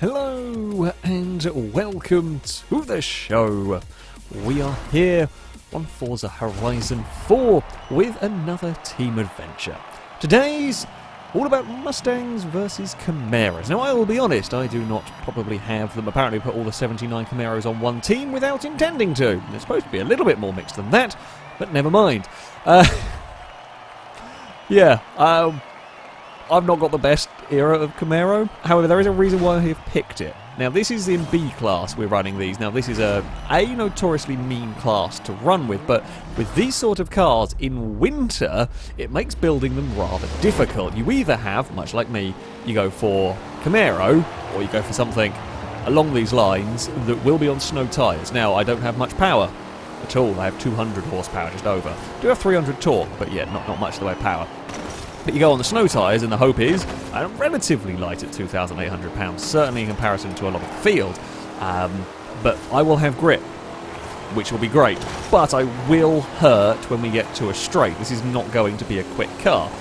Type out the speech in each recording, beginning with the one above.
Hello and welcome to the show. We are here on Forza Horizon 4 with another team adventure. Today's all about Mustangs versus Camaros. Now I will be honest, I do not probably have them apparently put all the 79 Camaros on one team without intending to. They're supposed to be a little bit more mixed than that, but never mind. I've not got the best era of Camaro. However, there is a reason why I have picked it. Now, this is in B class we're running these. Now, this is a notoriously mean class to run with, but with these sort of cars in winter, it makes building them rather difficult. You either have, much like me, you go for Camaro, or you go for something along these lines that will be on snow tyres. Now, I don't have much power at all. I have 200 horsepower, just over. I do have 300 torque, but yeah, not much in the way of power. But you go on the snow tyres, and the hope is I'm relatively light at 2,800 pounds, certainly in comparison to a lot of the field. But I will have grip, which will be great. But I will hurt when we get to a straight. This is not going to be a quick car.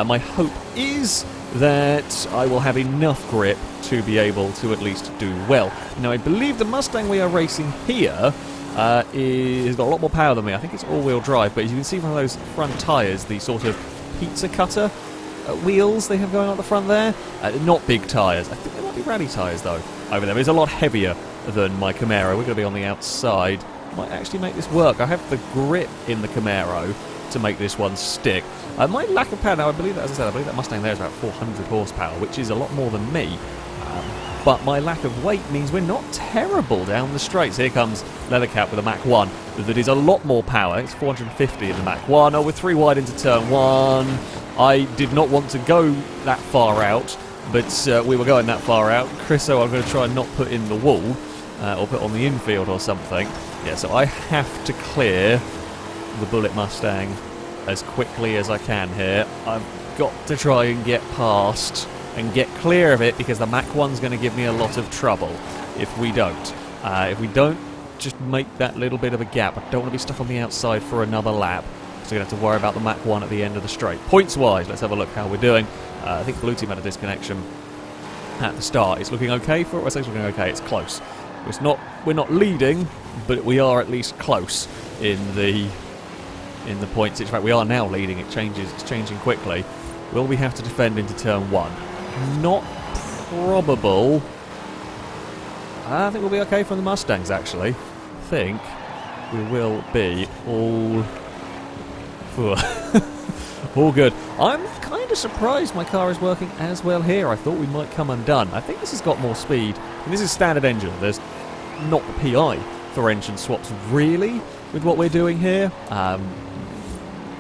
My hope is that I will have enough grip to be able to at least do well. Now, I believe the Mustang we are racing here has got a lot more power than me. I think it's all-wheel drive, but as you can see from those front tyres, the sort of pizza cutter wheels they have going out the front there. Not big tyres. I think they might be rally tyres though over there. It's a lot heavier than my Camaro. We're going to be on the outside. Might actually make this work. I have the grip in the Camaro to make this one stick. My lack of power now, I believe that, as I said, I believe that Mustang there is about 400 horsepower, which is a lot more than me. But my lack of weight means we're not terrible down the straights. Here comes Leathercat with a Mach 1 that is a lot more power. It's 450 in the Mach 1. Oh, we're 3 wide into turn 1. I did not want to go that far out, but we were going that far out. Chris, so I'm going to try and not put in the wall or put on the infield or something. Yeah, so I have to clear the Bullet Mustang as quickly as I can here. I've got to try and get past and get clear of it, because the Mach 1's going to give me a lot of trouble if we don't. If we don't just make that little bit of a gap, I don't want to be stuck on the outside for another lap, so we're going to have to worry about the Mach 1 at the end of the straight. Points-wise, let's have a look how we're doing. I think Blue Team had a disconnection at the start. It's looking okay for it. I say it's looking okay. It's close. We're not leading, but we are at least close in the points. In fact, we are now leading. It's changing quickly. Will we have to defend into turn 1? Not probable. I think we'll be okay from the Mustangs, actually. I think we will be all all good. I'm kind of surprised my car is working as well here. I thought we might come undone. I think this has got more speed. And this is standard engine. There's not the PI for engine swaps, really, with what we're doing here.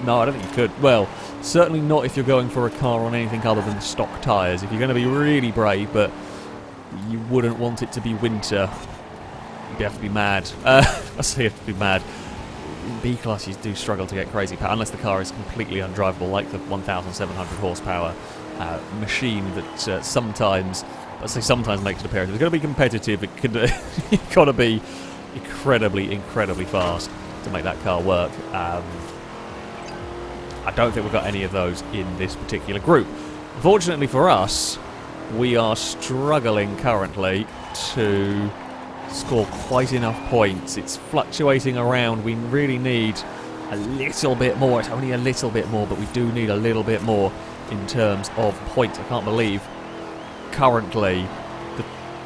No, I don't think you could. Well, certainly not if you're going for a car on anything other than stock tyres. If you're going to be really brave, but you wouldn't want it to be winter, you'd have to be mad. I say you have to be mad. In B class, you do struggle to get crazy power, unless the car is completely undrivable, like the 1,700 horsepower machine that sometimes, let's say sometimes makes it appear. If it's going to be competitive, it could, you've got to be incredibly fast to make that car work. I don't think we've got any of those in this particular group. Fortunately for us, we are struggling currently to score quite enough points. It's fluctuating around. We really need a little bit more. It's only a little bit more, but we do need a little bit more in terms of points. I can't believe currently the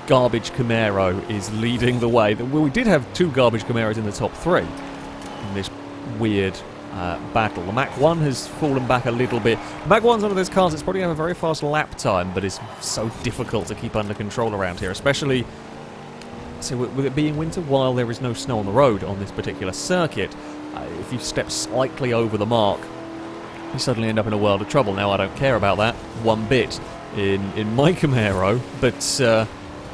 garbage Camaro is leading the way. We did have 2 garbage Camaros in the top 3 in this weird battle. The Mach 1 has fallen back a little bit. The Mach 1's one of those cars that's probably have a very fast lap time, but it's so difficult to keep under control around here, especially with it being winter while there is no snow on the road on this particular circuit. If you step slightly over the mark, you suddenly end up in a world of trouble. Now, I don't care about that one bit in my Camaro, but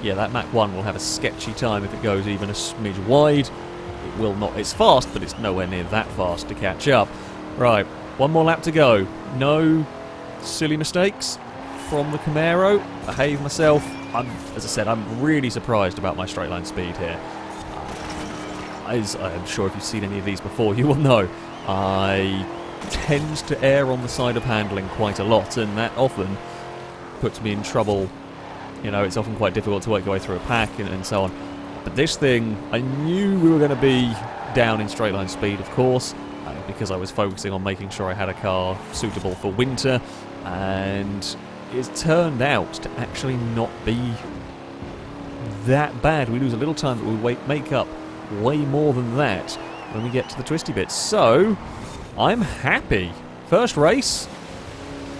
yeah, that Mach 1 will have a sketchy time if it goes even a smidge wide. It will not. It's fast, but it's nowhere near that fast to catch up. Right, one more lap to go. No silly mistakes from the Camaro. Behave myself. As I said, I'm really surprised about my straight line speed here. As I'm sure if you've seen any of these before, you will know I tend to err on the side of handling quite a lot, and that often puts me in trouble You know, it's often quite difficult to work your way through a pack and so on. But this thing, I knew we were going to be down in straight line speed, of course, because I was focusing on making sure I had a car suitable for winter, and it's turned out to actually not be that bad. We lose a little time, but we make up way more than that when we get to the twisty bits. So, I'm happy. First race,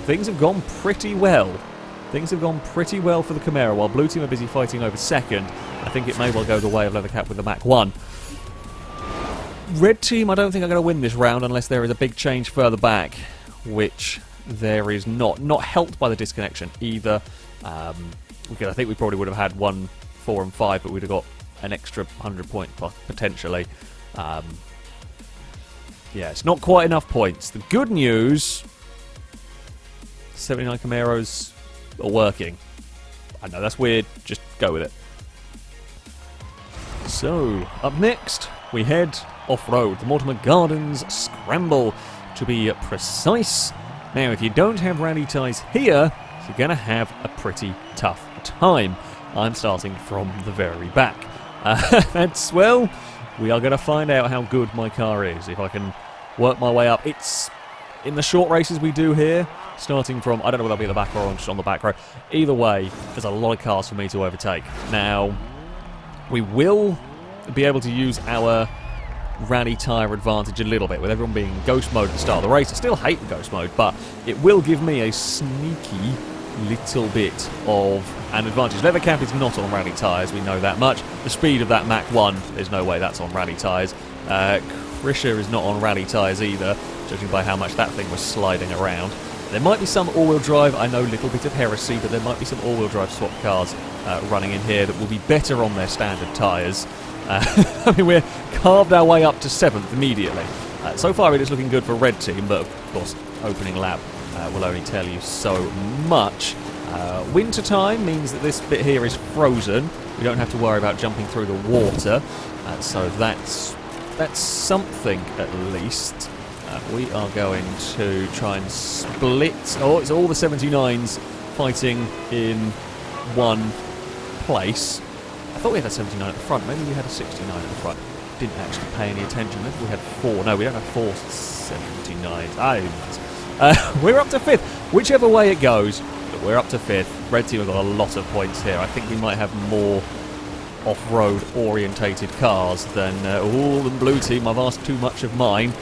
things have gone pretty well. Things have gone pretty well for the Camaro. While blue team are busy fighting over second, I think it may well go the way of Leathercap with the Mach 1. Red team, I don't think are going to win this round unless there is a big change further back, which there is not. Not helped by the disconnection either. Because I think we probably would have had 1, 4 and 5, but we'd have got an extra 100 point potentially. Yeah, it's not quite enough points. The good news, 79 Camaros are working. I know that's weird, just go with it. So, up next, we head off-road. The Mortimer Gardens Scramble, to be precise. Now, if you don't have rally ties here, you're going to have a pretty tough time. I'm starting from the very back. That's, well, we are going to find out how good my car is, if I can work my way up. It's in the short races we do here, starting from, I don't know whether I'll be at the back row or just on the back row. Either way, there's a lot of cars for me to overtake. Now, we will be able to use our rally tyre advantage a little bit, with everyone being in ghost mode at the start of the race. I still hate the ghost mode, but it will give me a sneaky little bit of an advantage. Leathercap is not on rally tyres, we know that much. The speed of that Mach 1, there's no way that's on rally tyres. Krisha is not on rally tyres either, judging by how much that thing was sliding around. There might be some all-wheel drive, I know, a little bit of heresy, but there might be some all-wheel drive swap cars running in here that will be better on their standard tyres. I mean, we're carved our way up to 7th immediately. So far it is looking good for red team, but of course, opening lap will only tell you so much. Winter time means that this bit here is frozen. We don't have to worry about jumping through the water, so that's something at least. We are going to try and split. Oh, it's all the 79s fighting in one place. I thought we had a 79 at the front. Maybe we had a 69 at the front. Didn't actually pay any attention. Maybe we had 4. No, we don't have 4 79s. We're up to 5th. Whichever way it goes, we're up to 5th. Red team have got a lot of points here. I think we might have more off-road orientated cars than blue team. I've asked too much of mine.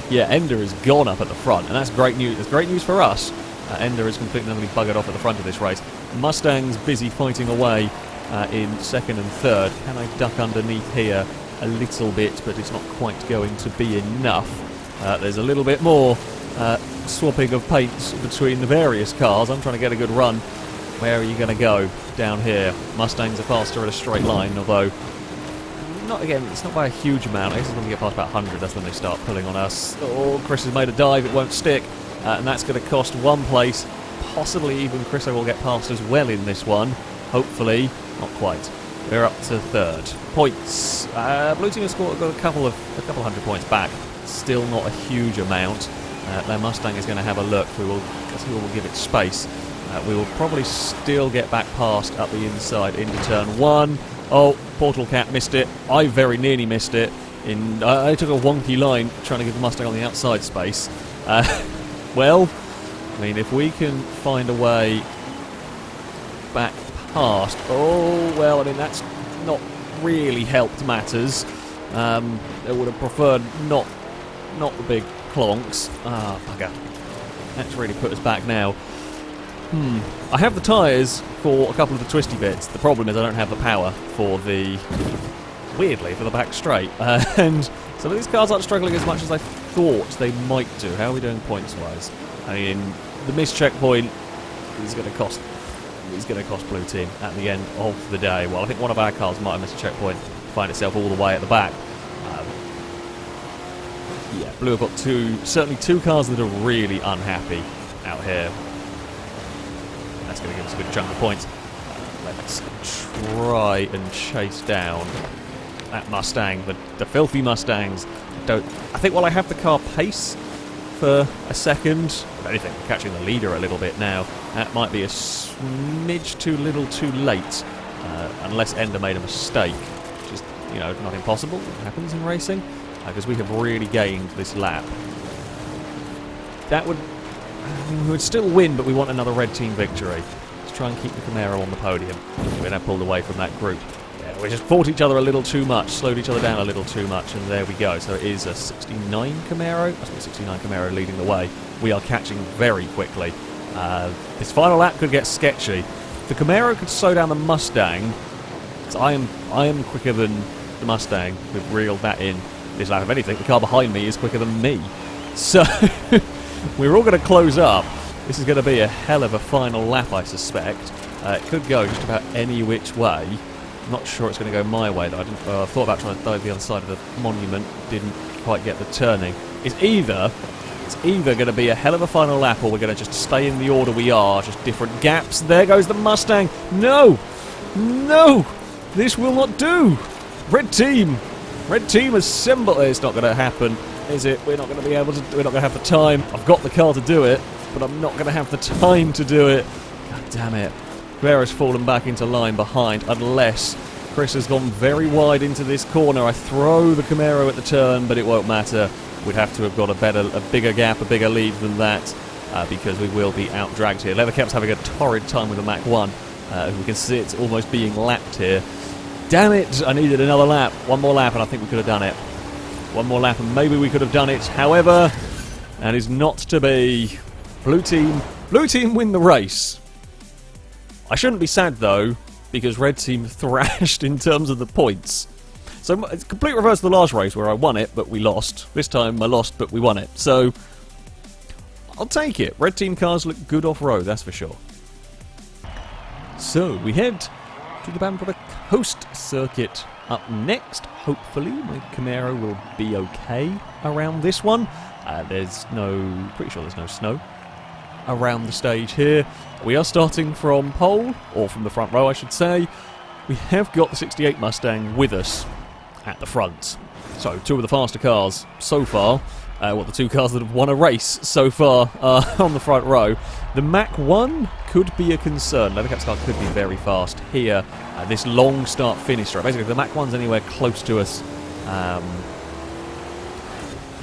Yeah, Ender has gone up at the front, and that's great news. It's great news for us. Ender is completely buggered off at the front of this race. Mustang's busy fighting away in 2nd and 3rd. Can I duck underneath here a little bit, but it's not quite going to be enough. There's a little bit more swapping of paints between the various cars. I'm trying to get a good run. Where are you going to go? Down here. Mustangs are faster at a straight line, although not again, it's not by a huge amount. I guess it's when we get past about 100, that's when they start pulling on us. Oh, Chris has made a dive, it won't stick. And that's going to cost 1 place. Possibly even Chris will get past as well in this one. Hopefully, not quite. We're up to 3rd. Points. Blue team has got a couple hundred points back. Still not a huge amount. Their Mustang is going to have a look. We will give it space. We will probably still get back past up the inside into turn 1. Oh, Portal Cat missed it. I very nearly missed it. I took a wonky line trying to give the Mustang on the outside space. Well, I mean, if we can find a way back past... Oh, well, I mean, that's not really helped matters. I would have preferred not the big clonks. Ah, bugger. That's really put us back now. I have the tyres for a couple of the twisty bits. The problem is I don't have the power for the... weirdly, for the back straight. And some of these cars aren't struggling as much as I thought they might do. How are we doing points-wise? I mean, the missed checkpoint is going to cost blue team at the end of the day. Well, I think one of our cars might have missed a checkpoint, find itself all the way at the back. Yeah, blue have got certainly two cars that are really unhappy out here. That's going to give us a good chunk of points. Let's try and chase down that Mustang, the filthy Mustangs. I think while I have the car pace for a second. If anything, we're catching the leader a little bit now. That might be a smidge too little too late, unless Ender made a mistake, which is, you know, not impossible. It happens in racing, because we have really gained this lap. That would... we would still win, but we want another red team victory. Let's try and keep the Camaro on the podium. We're now pulled away from that group. Yeah, we just fought each other a little too much, slowed each other down a little too much, and there we go. So it is a 69 Camaro. That's a 69 Camaro leading the way. We are catching very quickly. This final lap could get sketchy. The Camaro could slow down the Mustang. So I am quicker than the Mustang. We've reeled that in this lap. If anything, the car behind me is quicker than me. So we're all going to close up. This is going to be a hell of a final lap, I suspect. It could go just about any which way. I'm not sure it's going to go my way, though. I thought about trying to dive the other side of the monument. Didn't quite get the turning. It's either going to be a hell of a final lap, or we're going to just stay in the order we are, just different gaps. There goes the Mustang. No! No! This will not do! Red team! Red team assemble. It's not going to happen, is it? We're not going to be able to... we're not going to have the time. I've got the car to do it, but I'm not going to have the time to do it. God damn it. Vera's fallen back into line behind, unless Chris has gone very wide into this corner. I throw the Camaro at the turn, but it won't matter. We'd have to have got a bigger gap, a bigger lead than that, because we will be out-dragged here. Leathercap's having a torrid time with the Mach 1. We can see it's almost being lapped here. Damn it! I needed another lap. One more lap, and I think we could have done it. One more lap, and maybe we could have done it. However, that is not to be. Blue team win the race. I shouldn't be sad, though, because red team thrashed in terms of the points. So it's complete reverse of the last race where I won it, but we lost. This time I lost, but we won it. So I'll take it. Red team cars look good off-road, that's for sure. So we head to the Bamburgh Coast Circuit. Up next, hopefully, my Camaro will be okay around this one. Pretty sure there's no snow around the stage here. We are starting from pole, or from the front row I should say. We have got the 68 Mustang with us at the front. So, two of the faster cars so far, the two cars that have won a race so far are on the front row. The Mach 1 could be a concern. Leathercap's car could be very fast here. This long start-finish straight. Basically, if the Mach 1's anywhere close to us,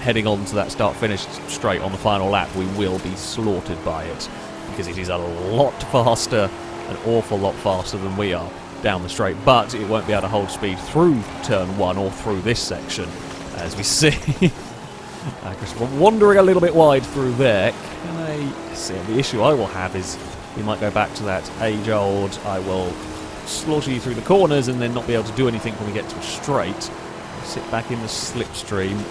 heading on to that start-finish straight on the final lap, we will be slaughtered by it, because it is a lot faster, an awful lot faster than we are down the straight, but it won't be able to hold speed through turn 1 or through this section, as we see. Chris wandering a little bit wide through there. Can I see? The issue I will have is we might go back to that age-old, I will slaughter you through the corners and then not be able to do anything when we get to a straight. Sit back in the slipstream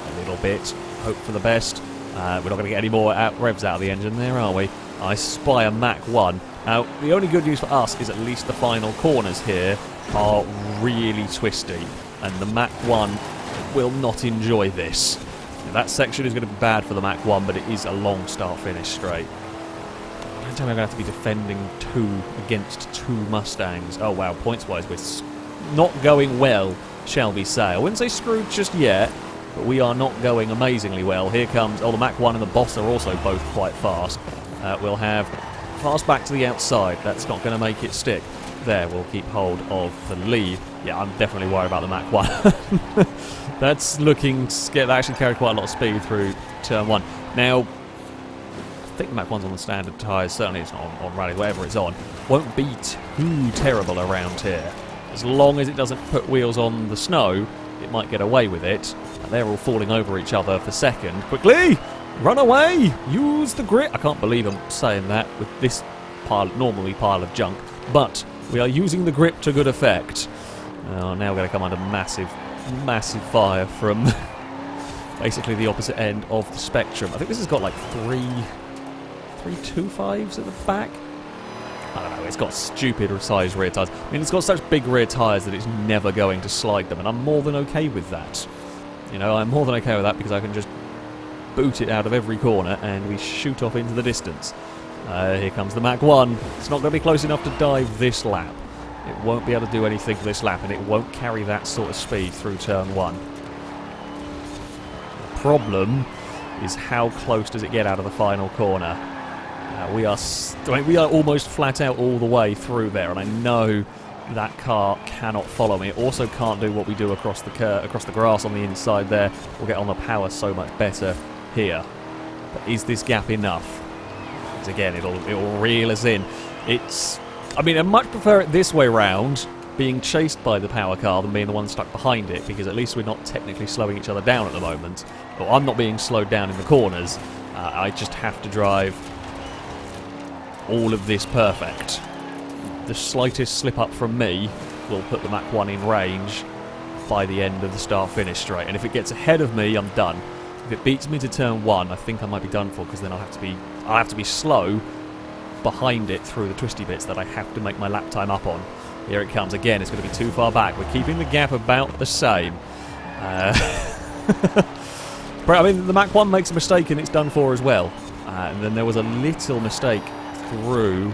a little bit, hope for the best. We're not going to get any more revs out of the engine there, are we? I spy a Mach 1. Now, the only good news for us is at least the final corners here are really twisty, and the Mach 1 will not enjoy this. Now, that section is going to be bad for the Mach 1, but it is a long start-finish straight. I don't think I'm going to have to be defending against two Mustangs. Oh wow, points-wise, we're not going well, shall we say. I wouldn't say screwed just yet, but we are not going amazingly well. Here comes... oh, the Mach 1 and the Boss are also both quite fast. We'll have fast back to the outside. That's not going to make it stick. There, we'll keep hold of the lead. Yeah, I'm definitely worried about the Mach 1. That's looking scared. They actually carried quite a lot of speed through turn 1. Now, I think the Mach 1's on the standard tyres. Certainly it's not on rally, whatever it's on. Won't be too terrible around here. As long as it doesn't put wheels on the snow, it might get away with it. And they're all falling over each other for second. Quickly! Run away! Use the grip! I can't believe I'm saying that with this normally pile of junk. But we are using the grip to good effect. Oh, now we're going to come under massive fire from basically the opposite end of the spectrum. I think this has got like three 2.5s at the back. I don't know, it's got stupid sized rear tyres. I mean, it's got such big rear tyres that it's never going to slide them, and I'm more than okay with that. You know, I'm more than okay with that because I can just boot it out of every corner and we shoot off into the distance. Here comes the Mach 1. It's not going to be close enough to dive this lap. It won't be able to do anything this lap, and it won't carry that sort of speed through turn 1. The problem is how close does it get out of the final corner. We are almost flat out all the way through there, and I know that car cannot follow me. It also can't do what we do across the grass on the inside there. We'll get on the power so much better here. But is this gap enough? Because again, it'll reel us in. I mean, I much prefer it this way round, being chased by the power car, than being the one stuck behind it, because at least we're not technically slowing each other down at the moment. But I'm not being slowed down in the corners. I just have to drive all of this perfect. The slightest slip up from me will put the Mach 1 in range by the end of the start-finish straight. And if it gets ahead of me, I'm done. If it beats me to turn 1, I think I might be done for, because then I'll have to be slow behind it through the twisty bits that I have to make my lap time up on. Here it comes again. It's going to be too far back. We're keeping the gap about the same. But I mean, the Mach 1 makes a mistake and it's done for as well. And then there was a little mistake through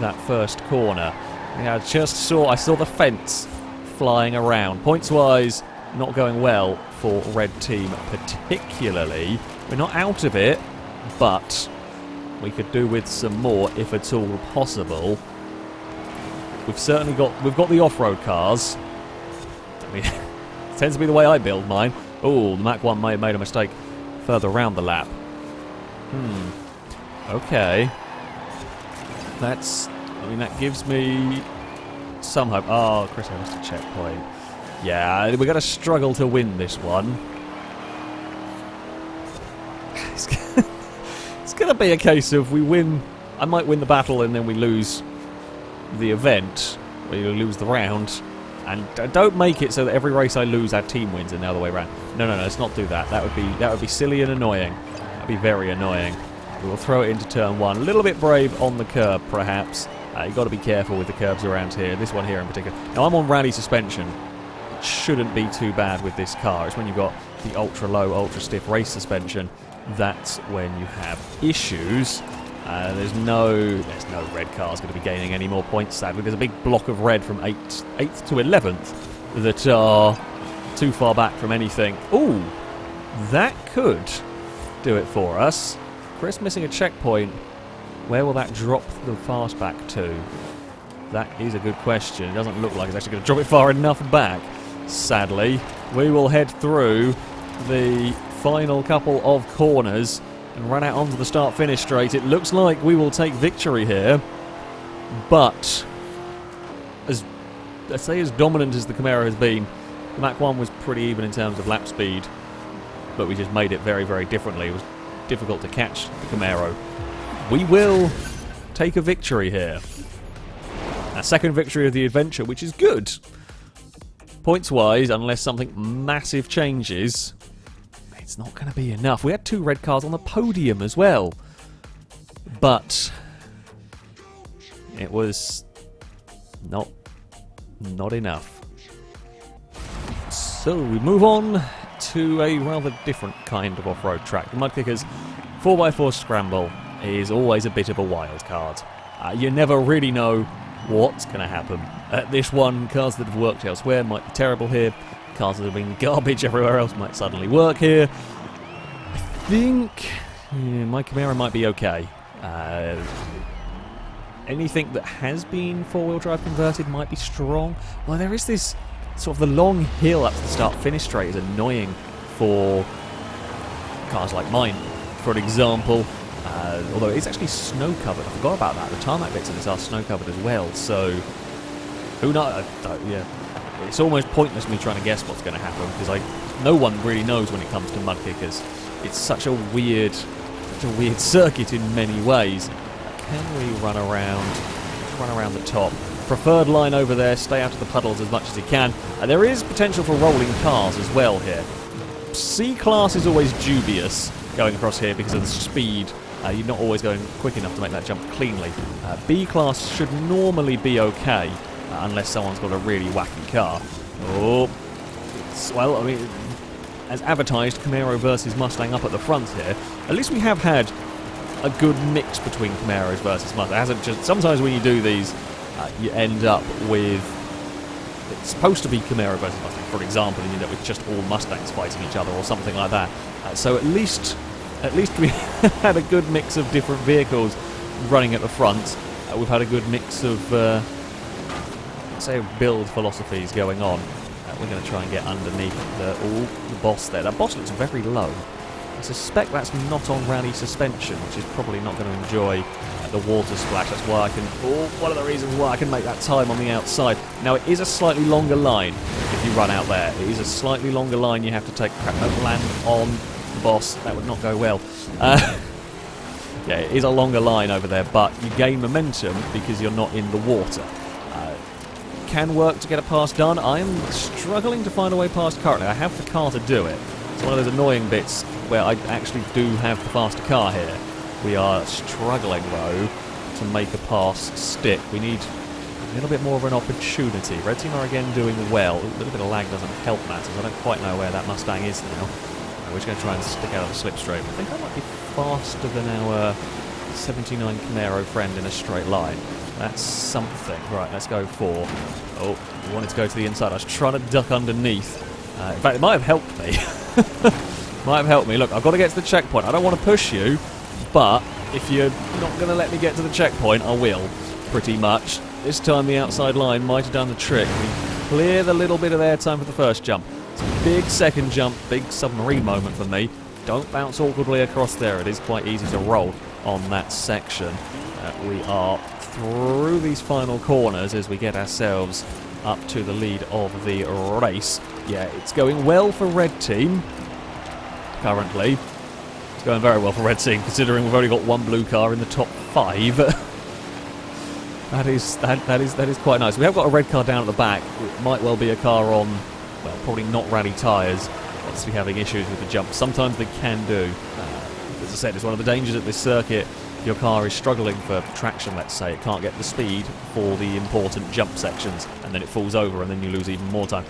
that first corner. Yeah, I saw the fence flying around. Points-wise, not going well for Red Team particularly. We're not out of it, but we could do with some more if at all possible. We've got the off-road cars. I mean, it tends to be the way I build mine. Oh, the Mach 1 may have made a mistake further around the lap. Okay. That gives me some hope. Oh, Chris, I missed a checkpoint. Yeah, we're going to struggle to win this one. It's going to be a case of we win. I might win the battle and then we lose the event. We lose the round. And don't make it so that every race I lose, our team wins, and the other way around. No, let's not do that. That would be silly and annoying. That'd be very annoying. We will throw it into turn 1. A little bit brave on the curb, perhaps. You've got to be careful with the curbs around here. This one here in particular. Now, I'm on rally suspension. It shouldn't be too bad with this car. It's when you've got the ultra-low, ultra-stiff race suspension. That's when you have issues. There's no red cars going to be gaining any more points, sadly. There's a big block of red from 8th to 11th that are too far back from anything. Ooh, that could do it for us. Chris missing a checkpoint. Where will that drop the fastback to? That is a good question. It doesn't look like it's actually going to drop it far enough back, sadly. We will head through the final couple of corners and run out onto the start-finish straight. It looks like we will take victory here, but as dominant as the Camaro has been, the Mach 1 was pretty even in terms of lap speed, but we just made it very, very differently. It was difficult to catch the Camaro. We will take a victory here. Our second victory of the adventure, which is good. Points-wise, unless something massive changes, it's not going to be enough. We had 2 red cars on the podium as well, but it was not enough. So we move on to a rather different kind of off-road track. The Mudkickers 4x4 Scramble is always a bit of a wild card. You never really know what's going to happen. At this one, cars that have worked elsewhere might be terrible here. Cars that have been garbage everywhere else might suddenly work here. I think my Camaro might be okay. Anything that has been four-wheel drive converted might be strong. Well, there is this sort of the long hill up to the start-finish straight is annoying for cars like mine, for example. Although it's actually snow-covered. I forgot about that. The tarmac bits of this are snow-covered as well, so who knows? Yeah. It's almost pointless me trying to guess what's going to happen, because no one really knows when it comes to Mudkickers. It's such a weird circuit in many ways. Can we run around the top? Preferred line over there, stay out of the puddles as much as you can. There is potential for rolling cars as well here. C-Class is always dubious going across here because of the speed. You're not always going quick enough to make that jump cleanly. B-Class should normally be okay, unless someone's got a really wacky car. Oh, well, I mean, as advertised, Camaro versus Mustang up at the front here. At least we have had a good mix between Camaros versus Mustang. It hasn't just, sometimes when you do these, you end up with, it's supposed to be Camaro versus Mustang, for example, and you end up with just all Mustangs fighting each other or something like that. So at least at least we had a good mix of different vehicles running at the front. We've had a good mix of, say, build philosophies going on. We're going to try and get underneath the boss there. That boss looks very low. I suspect that's not on rally suspension, which is probably not going to enjoy the water splash. That's why I can... one of the reasons why I can make that time on the outside. Now, it is a slightly longer line if you run out there. It is a slightly longer line you have to take. Crap, don't land on the boss. That would not go well. Yeah, it is a longer line over there, but you gain momentum because you're not in the water. Can work to get a pass done. I am struggling to find a way past currently. I have the car to do it. It's one of those annoying bits where I actually do have the faster car here. We are struggling, though, to make a pass stick. We need a little bit more of an opportunity. Red team are again doing well. A little bit of lag doesn't help matters. I don't quite know where that Mustang is now. We're just going to try and stick out of the slipstream. I think I might be faster than our 79 Camaro friend in a straight line. That's something. Right, let's go for... Oh, we wanted to go to the inside. I was trying to duck underneath. In fact, it might have helped me. Might have helped me. Look, I've got to get to the checkpoint. I don't want to push you, but if you're not going to let me get to the checkpoint, I will, pretty much. This time the outside line might have done the trick. We clear the little bit of airtime for the first jump. It's a big second jump, big submarine moment for me. Don't bounce awkwardly across there. It is quite easy to roll on that section. We are through these final corners as we get ourselves up to the lead of the race. Yeah, it's going well for Red Team currently. It's going very well for Red Team considering we've only got one blue car in the top 5. That is quite nice. We have got a red car down at the back. It might well be a car on, well, probably not rally tyres. Obviously having issues with the jump. Sometimes they can do. As I said, it's one of the dangers at this circuit. Your car is struggling for traction, let's say. It can't get the speed for the important jump sections, and then it falls over, and then you lose even more time.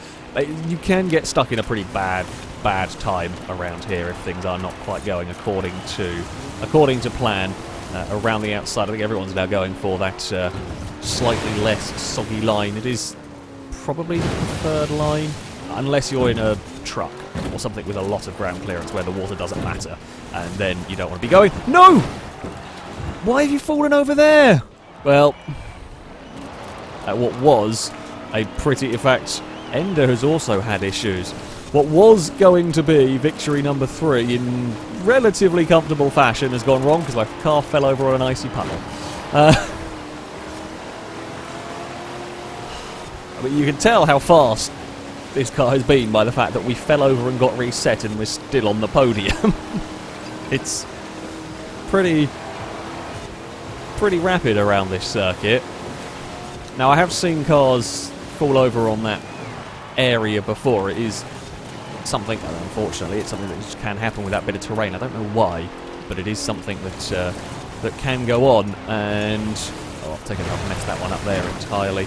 You can get stuck in a pretty bad time around here if things are not quite going according to plan. Around the outside, I think everyone's now going for that slightly less soggy line. It is probably the preferred line, unless you're in a truck or something with a lot of ground clearance where the water doesn't matter, and then you don't want to be going... No! Why have you fallen over there? Well, what was a pretty... In fact, Ender has also had issues. What was going to be victory number 3 in relatively comfortable fashion has gone wrong because my car fell over on an icy puddle. I mean, you can tell how fast this car has been by the fact that we fell over and got reset and we're still on the podium. It's pretty rapid around this circuit. Now, I have seen cars fall over on that area before. It is something, unfortunately, it's something that just can happen with that bit of terrain. I don't know why, but it is something that can go on. And I've messed that one up there entirely.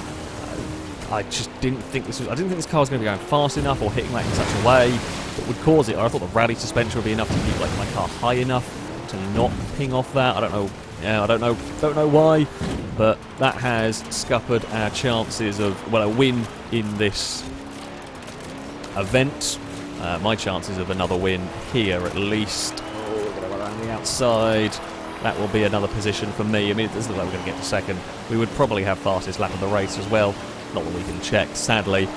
I just didn't think this was. I didn't think this car was going to be going fast enough or hitting that in such a way that would cause it. I thought the rally suspension would be enough to keep my car high enough to not ping off that. I don't know. Yeah, I don't know why, but that has scuppered our chances of, well, a win in this event. My chances of another win here, at least. Oh, we're going to around the outside. That will be another position for me. I mean, it doesn't look like we're going to get to second. We would probably have fastest lap of the race as well. Not that we can check, sadly.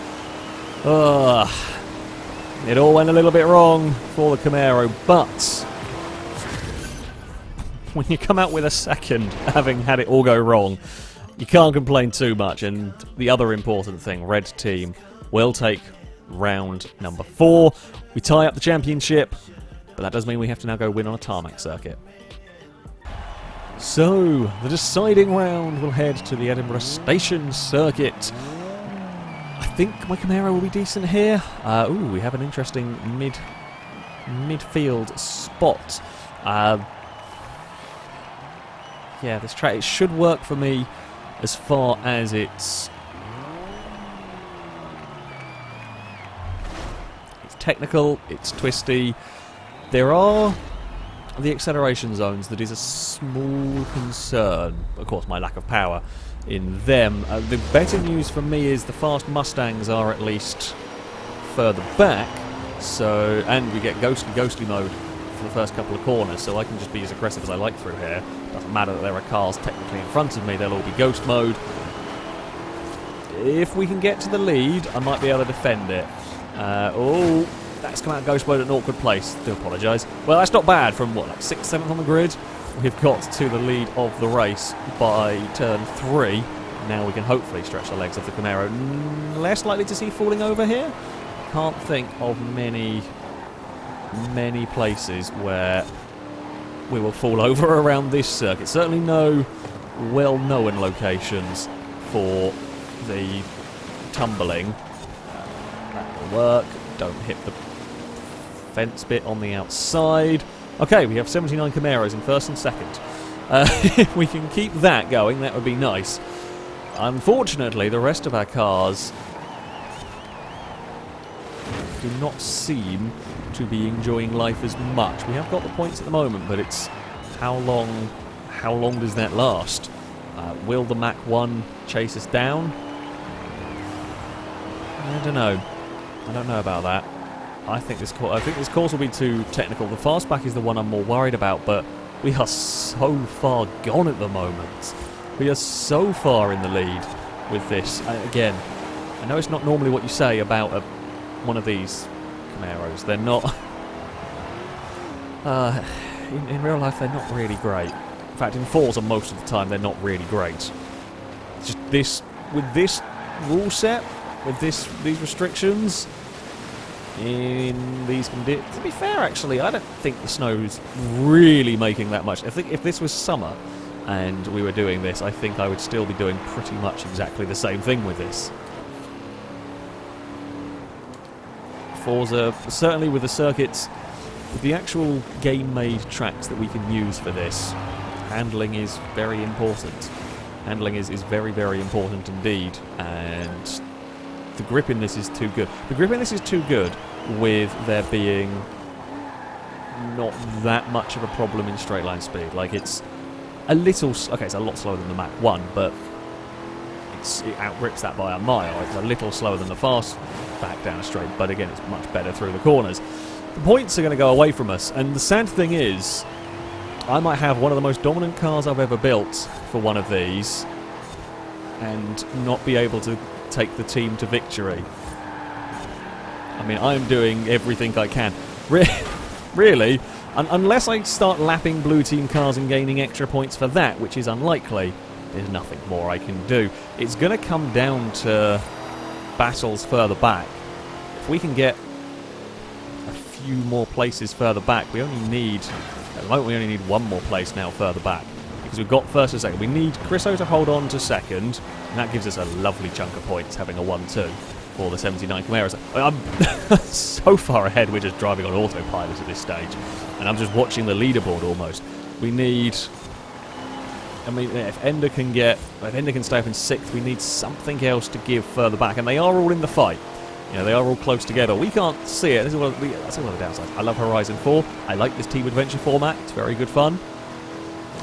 It all went a little bit wrong for the Camaro, but when you come out with a second, having had it all go wrong, you can't complain too much. And the other important thing, Red Team will take round number 4. We tie up the championship, but that does mean we have to now go win on a tarmac circuit. So, the deciding round will head to the Edinburgh Station circuit. I think my Camaro will be decent here. We have an interesting midfield spot. Yeah, this track, it should work for me as far as it's technical, it's twisty. There are the acceleration zones that is a small concern. Of course, my lack of power in them. The better news for me is the fast Mustangs are at least further back. So, and we get ghostly mode for the first couple of corners, so I can just be as aggressive as I like through here. Doesn't matter that there are cars technically in front of me, they'll all be ghost mode. If we can get to the lead, I might be able to defend it. Oh, that's come out ghost mode at an awkward place. Do apologise. Well, that's not bad from, what, like 6th, 7th on the grid? We've got to the lead of the race by turn 3. Now we can hopefully stretch the legs of the Camaro. Less likely to see falling over here. Can't think of many places where we will fall over around this circuit. Certainly no well-known locations for the tumbling. That will work. Don't hit the fence bit on the outside. Okay, we have 79 Camaros in first and second. If we can keep that going, that would be nice. Unfortunately, the rest of our cars do not seem to be enjoying life as much. We have got the points at the moment, but it's how long does that last? Will the Mach 1 chase us down? I don't know. I don't know about that. I think this course will be too technical. The fastback is the one I'm more worried about, but we are so far gone at the moment. We are so far in the lead with this. Again, I know it's not normally what you say about one of these Camaros. They're not... in real life, they're not really great. In fact, in Forza, most of the time, they're not really great. It's just this... With this rule set, with these restrictions, in these conditions... To be fair, actually, I don't think the snow's really making that much. I think if this was summer and we were doing this, I think I would still be doing pretty much exactly the same thing with this. Forza, certainly with the circuits, with the actual game-made tracks that we can use for this, handling is very important. Handling is very, very important indeed, and the grip in this is too good. The grip in this is too good with there being not that much of a problem in straight line speed. Like, it's a little... Okay, it's a lot slower than the Mach 1, but it outgrips that by a mile. It's a little slower than the fast back down a straight, but again, it's much better through the corners. The points are going to go away from us, and the sad thing is, I might have one of the most dominant cars I've ever built for one of these, and not be able to take the team to victory. I mean, I'm doing everything I can. Really, unless I start lapping blue team cars and gaining extra points for that, which is unlikely, there's nothing more I can do. It's going to come down to battles further back. If we can get a few more places further back, we only need... At the moment, we only need one more place now further back, because we've got first and second. We need Chriso to hold on to second, and that gives us a lovely chunk of points, having a 1-2 for the 79 Camaros. I'm so far ahead, we're just driving on autopilot at this stage, and I'm just watching the leaderboard almost. We need... I mean, if Ender can stay up in 6th, we need something else to give further back, and they are all in the fight. You know, they are all close together. We can't see it. That's one of the downsides. I love Horizon 4. I like this team adventure format. It's very good fun.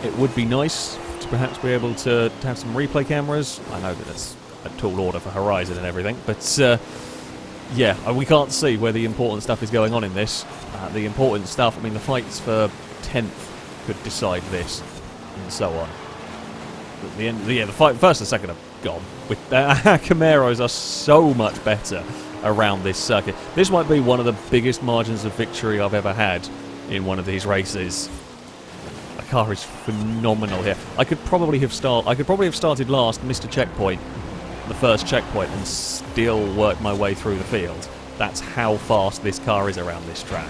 It would be nice to perhaps be able to have some replay cameras. I know that that's a tall order for Horizon and everything, but yeah, we can't see where the important stuff is going on in this. The important stuff, I mean, the fights for 10th could decide this, and so on. At the end, the first and second are gone. Our Camaros are so much better around this circuit. This might be one of the biggest margins of victory I've ever had in one of these races. The car is phenomenal here. I could probably have started last, missed a checkpoint, the first checkpoint, and still worked my way through the field. That's how fast this car is around this track.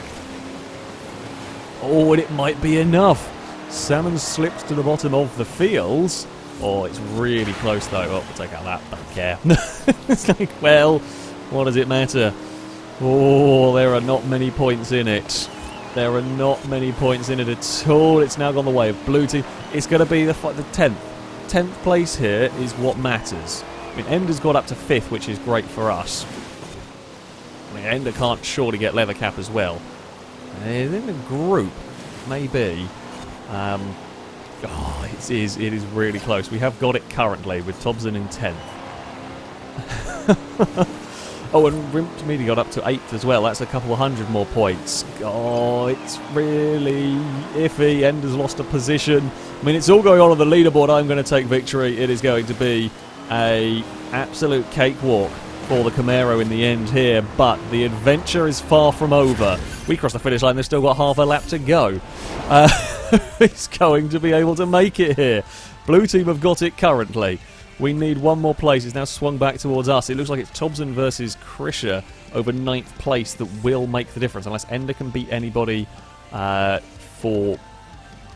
Oh, and it might be enough. Salmon slips to the bottom of the field. Oh, it's really close though. Oh, we'll take out that. Don't care. It's like, well, what does it matter? Oh, there are not many points in it. There are not many points in it at all. It's now gone the way of blue team. It's going to be the 10th. 10th place here is what matters. I mean, Ender's got up to 5th, which is great for us. I mean, Ender can't surely get leather cap as well. In the group, maybe. Oh, it is really close. We have got it currently with Thompson in 10th. Oh, and Rimmedia got up to 8th as well. That's a couple of hundred more points. Oh, it's really iffy. Ender's lost a position. I mean, it's all going on the leaderboard. I'm going to take victory. It is going to be a absolute cakewalk for the Camaro in the end here, but the adventure is far from over. We crossed the finish line. They've still got half a lap to go. He's going to be able to make it here. Blue team have got it currently. We need one more place. It's now swung back towards us. It looks like it's Thompson versus Krisher over 9th place that will make the difference, unless Ender can beat anybody for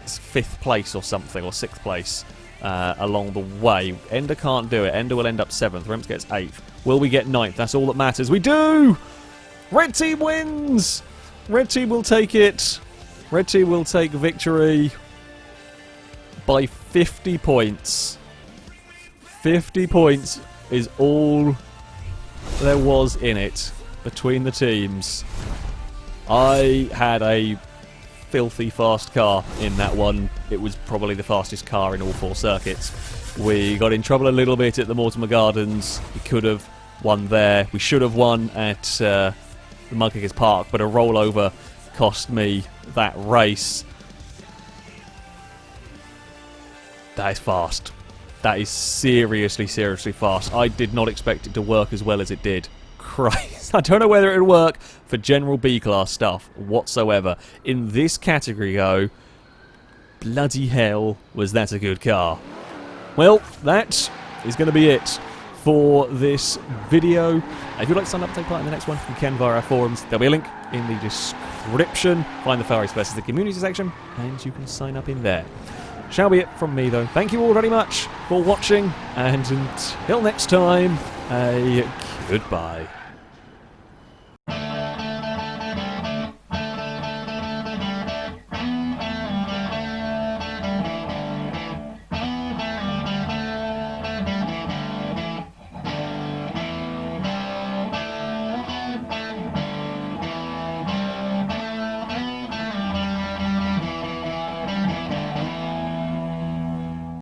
5th place or something, or 6th place along the way. Ender can't do it. Ender will end up 7th. Rems gets 8th. Will we get 9th? That's all that matters. We do! Red team wins! Red team will take it. Red team will take victory by 50 points. 50 points is all there was in it between the teams. I had a filthy fast car in that one. It was probably the fastest car in all 4 circuits. We got in trouble a little bit at the Mortimer Gardens. We could have won there. We should have won at the Mudkickers Park, but a rollover cost me that race. That is fast. That is seriously, seriously fast. I did not expect it to work as well as it did. Christ. I don't know whether it would work for general B-class stuff whatsoever. In this category, though, bloody hell, was that a good car. Well, that is going to be it for this video. If you'd like to sign up and take part in the next one, you can via our forums. There'll be a link in the description. Find the FailRace versus the community section, and you can sign up in there. Shall be it from me, though. Thank you all very much for watching, and until next time, a goodbye.